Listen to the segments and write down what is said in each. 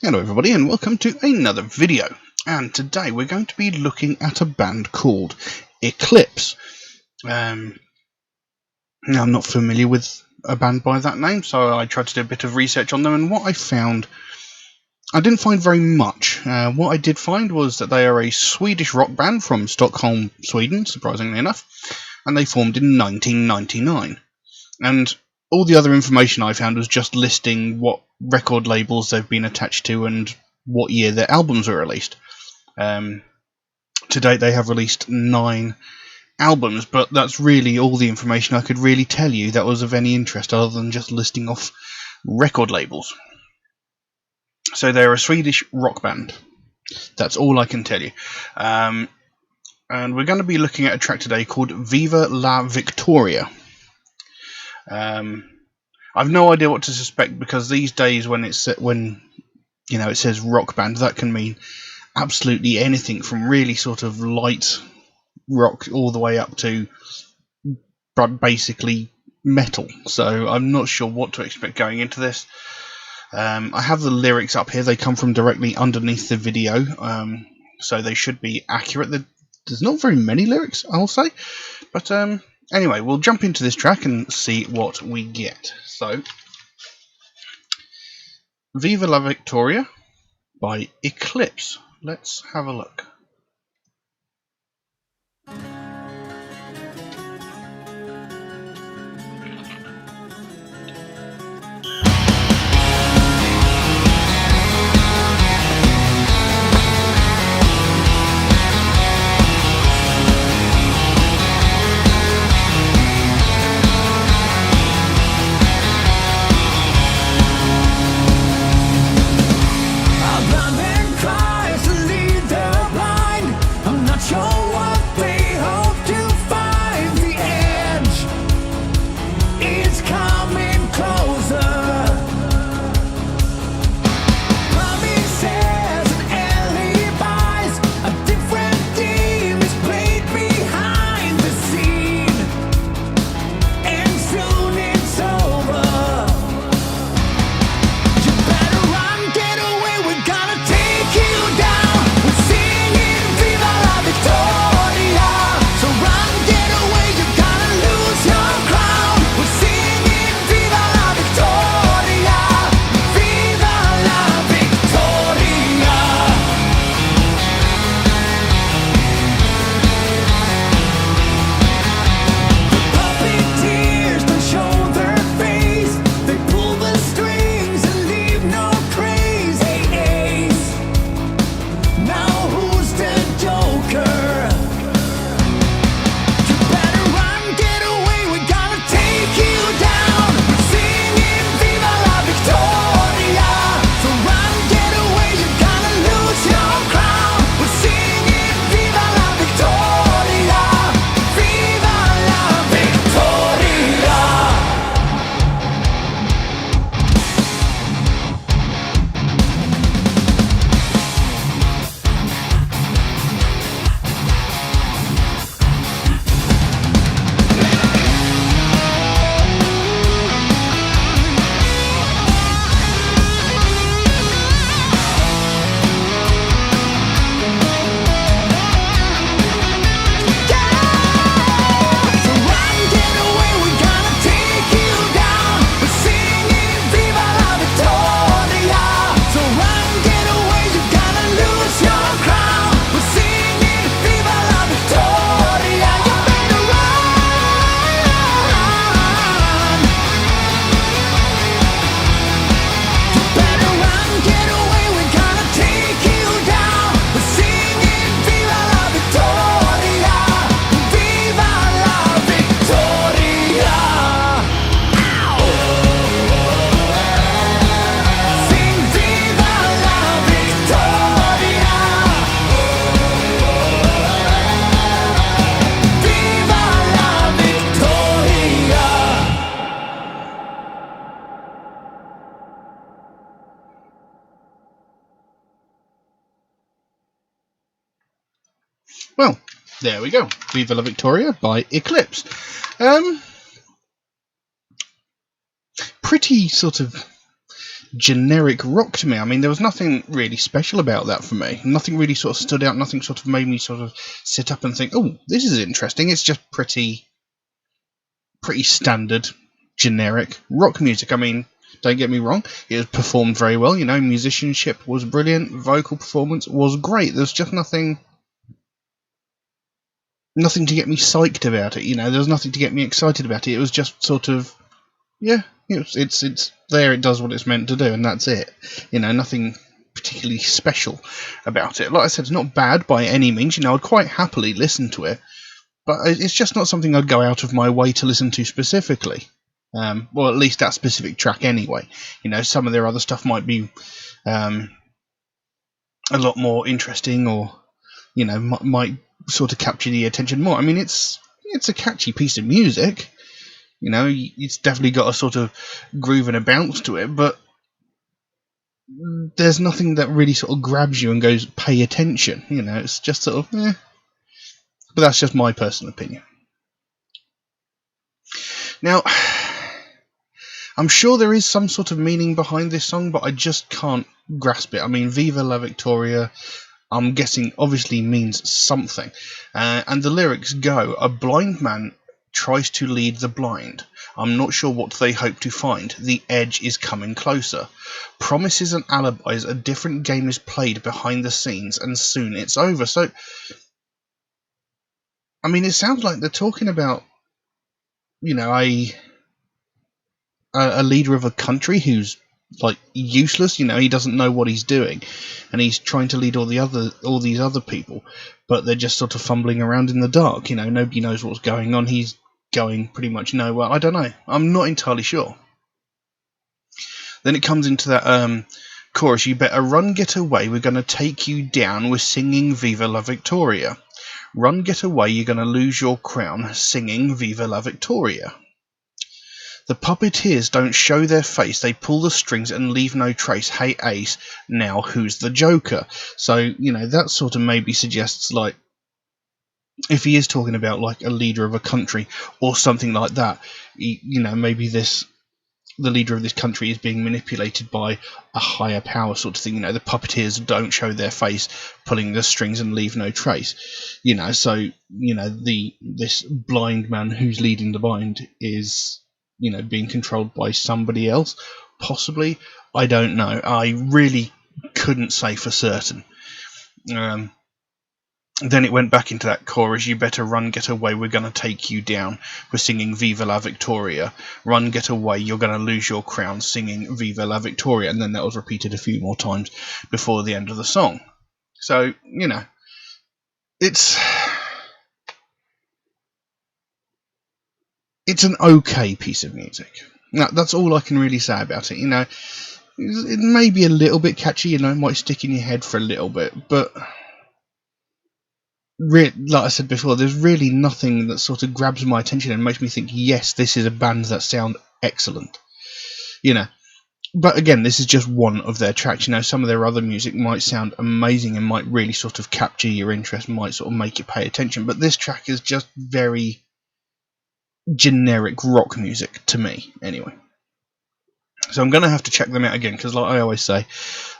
Hello everybody and welcome to another video, and today we're going to be looking at a band called Eclipse. Now I'm not familiar with a band by that name, so I tried to do a bit of research on them, and what I found, I didn't find very much. What I did find was that they are a Swedish rock band from Stockholm, Sweden, surprisingly enough, and they formed in 1999. And all the other information I found was just listing what record labels they've been attached to and what year their albums were released. To date they have released 9 albums, but that's really all the information I could really tell you that was of any interest other than just listing off record labels. So they're a Swedish rock band. That's all I can tell you. And we're going to be looking at a track today called Viva la Victoria. I've no idea what to suspect, because these days when it says rock band, that can mean absolutely anything from really sort of light rock all the way up to basically metal. So I'm not sure what to expect going into this. I have the lyrics up here. They come from directly underneath the video, so they should be accurate. There's not very many lyrics, I'll say, but anyway, we'll jump into this track and see what we get. So, Viva la Victoria by Eclipse. Let's have a look. Well, there we go. Viva la Victoria by Eclipse. Pretty sort of generic rock to me. I mean, there was nothing really special about that for me. Nothing really sort of stood out. Nothing sort of made me sort of sit up and think, oh, this is interesting. It's just pretty standard, generic rock music. I mean, don't get me wrong, it was performed very well. You know, musicianship was brilliant. Vocal performance was great. There's just nothing to get me psyched about it. You know, there's nothing to get me excited about it. It was just sort of, yeah, it's there. It does what it's meant to do, and that's it. You know, nothing particularly special about it. Like I said, it's not bad by any means. You know, I'd quite happily listen to it, but it's just not something I'd go out of my way to listen to specifically. Well, at least that specific track anyway. You know, some of their other stuff might be a lot more interesting, or, you know, might sort of capture the attention more. I mean, it's a catchy piece of music. You know, it's definitely got a sort of groove and a bounce to it, but there's nothing that really sort of grabs you and goes, pay attention. You know, it's just sort of, eh. But that's just my personal opinion. Now, I'm sure there is some sort of meaning behind this song, but I just can't grasp it. I mean, Viva la Victoria, I'm guessing, obviously means something. And the lyrics go, a blind man tries to lead the blind. I'm not sure what they hope to find. The edge is coming closer. Promises and alibis, a different game is played behind the scenes, and soon it's over. So, I mean, it sounds like they're talking about, you know, a leader of a country who's like useless. You know, he doesn't know what he's doing, and he's trying to lead all these other people, but they're just sort of fumbling around in the dark. You know, nobody knows what's going on. He's going pretty much nowhere. I don't know. I'm not entirely sure. Then it comes into that chorus. You better run, get away. We're going to take you down. We're singing Viva la Victoria. Run, get away. You're going to lose your crown. Singing Viva la Victoria. The puppeteers don't show their face, they pull the strings and leave no trace. Hey Ace, now who's the Joker? So, you know, that sort of maybe suggests, like, if he is talking about, like, a leader of a country or something like that, you know, maybe the leader of this country is being manipulated by a higher power sort of thing. You know, the puppeteers don't show their face, pulling the strings and leave no trace. You know, so, you know, this blind man who's leading the blind is, you know, being controlled by somebody else, possibly. I don't know. I really couldn't say for certain. Then it went back into that chorus. You better run, get away. We're going to take you down. We're singing Viva la Victoria. Run, get away. You're going to lose your crown. Singing Viva la Victoria. And then that was repeated a few more times before the end of the song. So, you know, it's an okay piece of music. Now, that's all I can really say about it. You know, it may be a little bit catchy. You know, it might stick in your head for a little bit, but like I said before, there's really nothing that sort of grabs my attention and makes me think, yes, this is a band that sound excellent. You know, but again, this is just one of their tracks. You know, some of their other music might sound amazing and might really sort of capture your interest, might sort of make you pay attention. But this track is just very generic rock music to me, anyway. So I'm going to have to check them out again, because like I always say,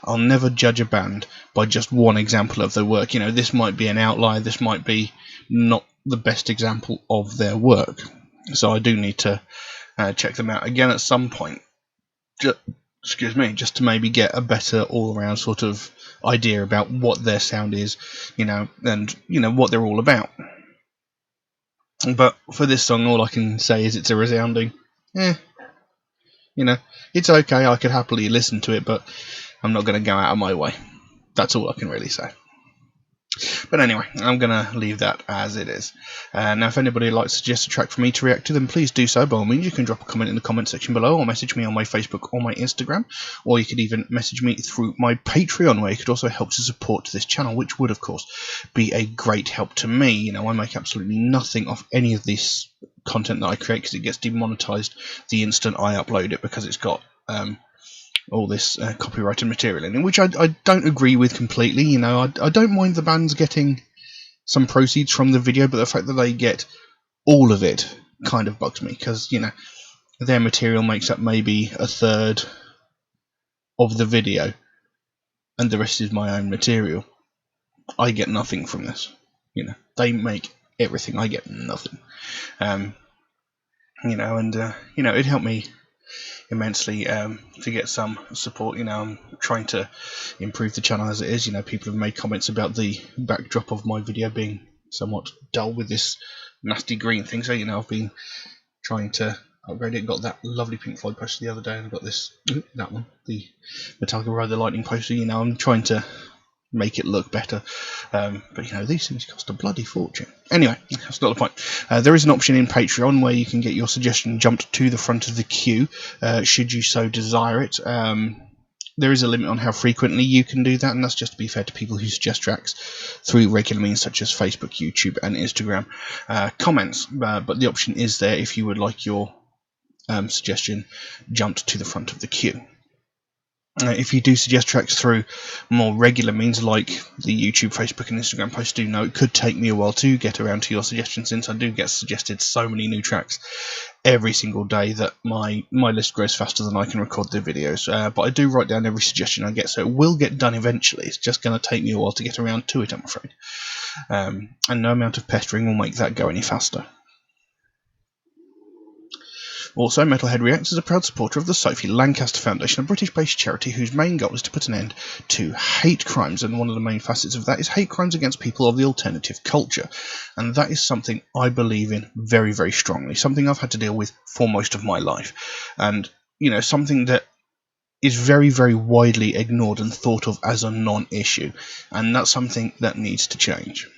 I'll never judge a band by just one example of their work. You know, this might be an outlier, this might be not the best example of their work. So I do need to check them out again at some point. Just to maybe get a better all-around sort of idea about what their sound is, you know, and, you know, what they're all about. But for this song, all I can say is it's a resounding, you know, it's okay, I could happily listen to it, but I'm not going to go out of my way. That's all I can really say. But anyway, I'm going to leave that as it is. Now, if anybody would like to suggest a track for me to react to, then please do so. By all means, you can drop a comment in the comment section below, or message me on my Facebook or my Instagram, or you could even message me through my Patreon, where you could also help to support this channel, which would, of course, be a great help to me. You know, I make absolutely nothing off any of this content that I create, because it gets demonetized the instant I upload it, because it's got all this copyrighted material in it, which I don't agree with completely. You know, I don't mind the bands getting some proceeds from the video, but the fact that they get all of it kind of bugs me, because, you know, their material makes up maybe a third of the video and the rest is my own material, I get nothing from this. You know, they make everything, I get nothing. You know, and you know, it helped me immensely to get some support. You know, I'm trying to improve the channel as it is. You know, people have made comments about the backdrop of my video being somewhat dull with this nasty green thing, so you know, I've been trying to upgrade it. Got that lovely Pink Floyd poster the other day, and I've got this, that one, the Metallica Ride the Lightning poster. You know, I'm trying to make it look better, but you know, these things cost a bloody fortune. Anyway, that's not the point. There is an option in Patreon where you can get your suggestion jumped to the front of the queue, should you so desire it. There is a limit on how frequently you can do that, and that's just to be fair to people who suggest tracks through regular means such as Facebook, YouTube and Instagram comments, but the option is there if you would like your suggestion jumped to the front of the queue. If you do suggest tracks through more regular means like the YouTube, Facebook and Instagram posts, do know it could take me a while to get around to your suggestions, since I do get suggested so many new tracks every single day that my list grows faster than I can record the videos. But I do write down every suggestion I get, so it will get done eventually. It's just going to take me a while to get around to it, I'm afraid. And no amount of pestering will make that go any faster. Also, Metalhead Reacts is a proud supporter of the Sophie Lancaster Foundation, a British-based charity whose main goal is to put an end to hate crimes, and one of the main facets of that is hate crimes against people of the alternative culture. And that is something I believe in very, very strongly, something I've had to deal with for most of my life, and, you know, something that is very, very widely ignored and thought of as a non-issue, and that's something that needs to change.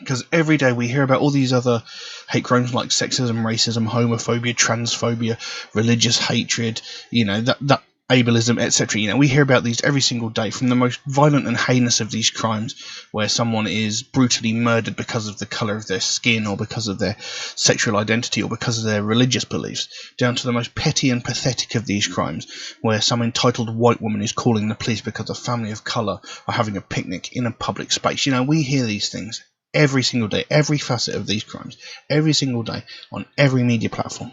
Because every day we hear about all these other hate crimes like sexism, racism, homophobia, transphobia, religious hatred, you know, that ableism, etc. You know, we hear about these every single day, from the most violent and heinous of these crimes, where someone is brutally murdered because of the colour of their skin, or because of their sexual identity, or because of their religious beliefs, down to the most petty and pathetic of these crimes, where some entitled white woman is calling the police because a family of colour are having a picnic in a public space. You know, we hear these things every single day, every facet of these crimes, every single day, on every media platform.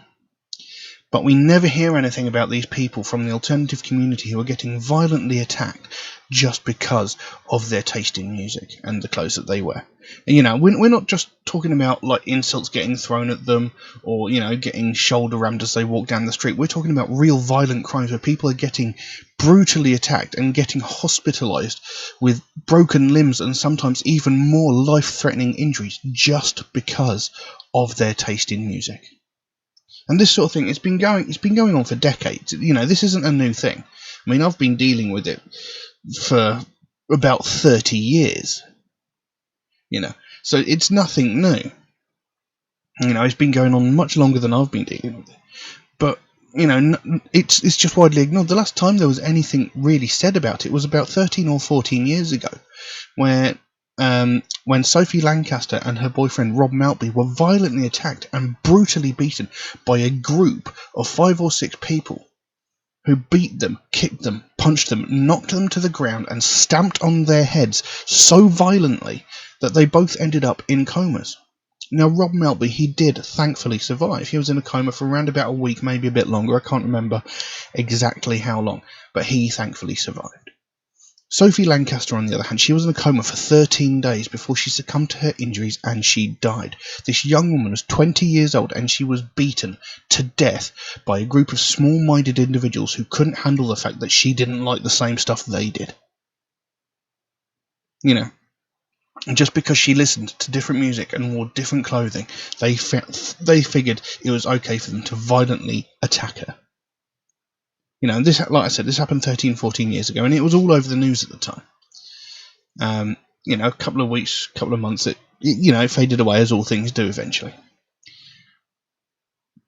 But we never hear anything about these people from the alternative community who are getting violently attacked just because of their taste in music and the clothes that they wear. And, you know, we're not just talking about like insults getting thrown at them, or, you know, getting shoulder rammed as they walk down the street. We're talking about real violent crimes where people are getting brutally attacked and getting hospitalised with broken limbs and sometimes even more life-threatening injuries just because of their taste in music. And this sort of thing, it's been going on for decades. You know, this isn't a new thing. I mean, I've been dealing with it for about 30 years. You know, so it's nothing new. You know, it's been going on much longer than I've been dealing with it. But, you know, it's just widely ignored. The last time there was anything really said about it was about 13 or 14 years ago, where when Sophie Lancaster and her boyfriend Rob Maltby were violently attacked and brutally beaten by a group of 5 or 6 people who beat them, kicked them, punched them, knocked them to the ground and stamped on their heads so violently that they both ended up in comas. Now, Rob Maltby, he did thankfully survive. He was in a coma for around about a week, maybe a bit longer. I can't remember exactly how long, but he thankfully survived. Sophie Lancaster, on the other hand, she was in a coma for 13 days before she succumbed to her injuries and she died. This young woman was 20 years old and she was beaten to death by a group of small-minded individuals who couldn't handle the fact that she didn't like the same stuff they did. You know, just because she listened to different music and wore different clothing, they figured it was okay for them to violently attack her. You know, this, like I said, this happened 13, 14 years ago, and it was all over the news at the time. You know, a couple of weeks, couple of months, it faded away, as all things do eventually.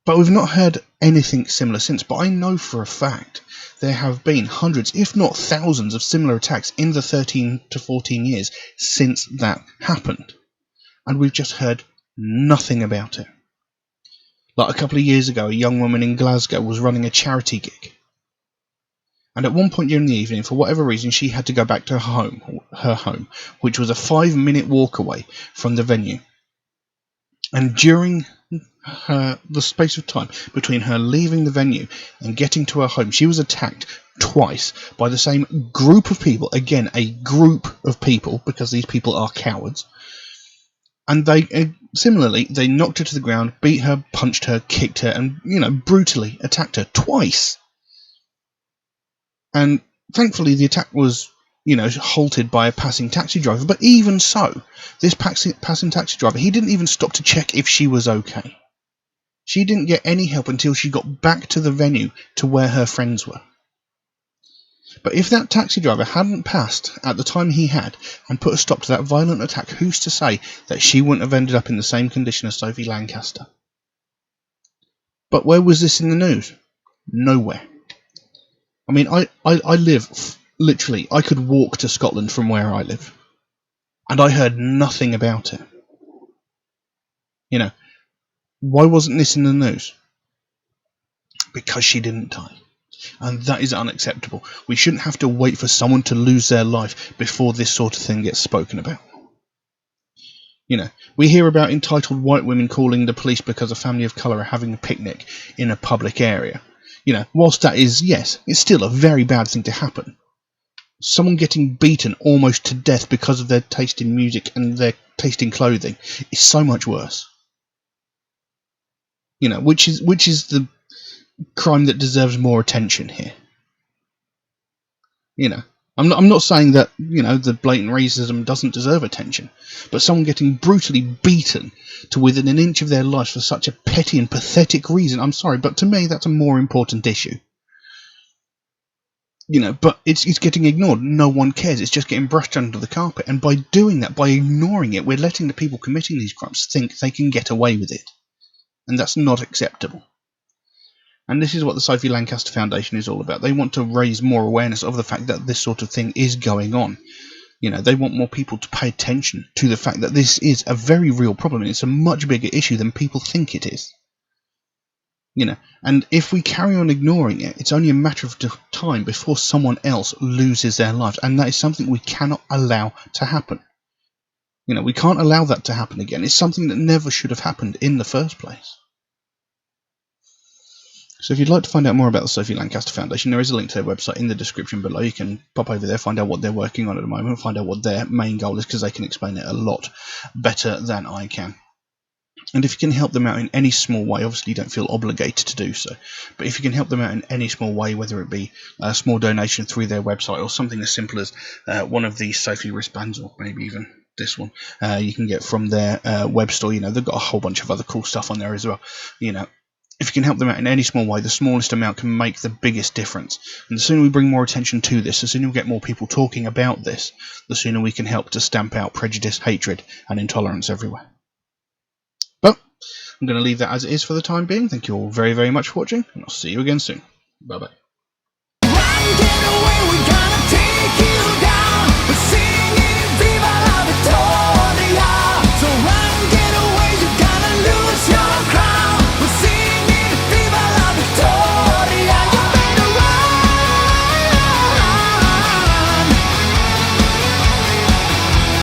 But we've not heard anything similar since. But I know for a fact there have been hundreds, if not thousands, of similar attacks in the 13 to 14 years since that happened. And we've just heard nothing about it. Like a couple of years ago, a young woman in Glasgow was running a charity gig. And at one point during the evening, for whatever reason, she had to go back to her home, which was a 5-minute walk away from the venue. And during the space of time between her leaving the venue and getting to her home, she was attacked twice by the same group of people. Again, a group of people, because these people are cowards. And they similarly, they knocked her to the ground, beat her, punched her, kicked her, and brutally attacked her twice. And thankfully, the attack was halted by a passing taxi driver. But even so, this passing taxi driver, he didn't even stop to check if she was okay. She didn't get any help until she got back to the venue to where her friends were. But if that taxi driver hadn't passed at the time he had and put a stop to that violent attack, who's to say that she wouldn't have ended up in the same condition as Sophie Lancaster? But where was this in the news? Nowhere. I mean, I live, literally, I could walk to Scotland from where I live. And I heard nothing about it. Why wasn't this in the news? Because she didn't die. And that is unacceptable. We shouldn't have to wait for someone to lose their life before this sort of thing gets spoken about. We hear about entitled white women calling the police because a family of colour are having a picnic in a public area. Whilst that is, yes, it's still a very bad thing to happen. Someone getting beaten almost to death because of their taste in music and their taste in clothing is so much worse. Which is the crime that deserves more attention here. I'm not saying that the blatant racism doesn't deserve attention, but someone getting brutally beaten to within an inch of their life for such a petty and pathetic reason, I'm sorry, but to me that's a more important issue. But it's getting ignored. No one cares. It's just getting brushed under the carpet, and by doing that, by ignoring it, we're letting the people committing these crimes think they can get away with it, and that's not acceptable. And this is what the Sophie Lancaster Foundation is all about. They want to raise more awareness of the fact that this sort of thing is going on. They want more people to pay attention to the fact that this is a very real problem. It's a much bigger issue than people think it is. And if we carry on ignoring it, it's only a matter of time before someone else loses their lives. And that is something we cannot allow to happen. We can't allow that to happen again. It's something that never should have happened in the first place. So if you'd like to find out more about the Sophie Lancaster Foundation, there is a link to their website in the description below. You can pop over there, find out what they're working on at the moment, find out what their main goal is, because they can explain it a lot better than I can. And if you can help them out in any small way, obviously you don't feel obligated to do so, but if you can help them out in any small way, whether it be a small donation through their website or something as simple as one of these Sophie wristbands, or maybe even this one, you can get from their web store. They've got a whole bunch of other cool stuff on there as well. If you can help them out in any small way, the smallest amount can make the biggest difference. And the sooner we bring more attention to this, the sooner we get more people talking about this, the sooner we can help to stamp out prejudice, hatred, and intolerance everywhere. But I'm going to leave that as it is for the time being. Thank you all very, very much for watching, and I'll see you again soon. Bye-bye.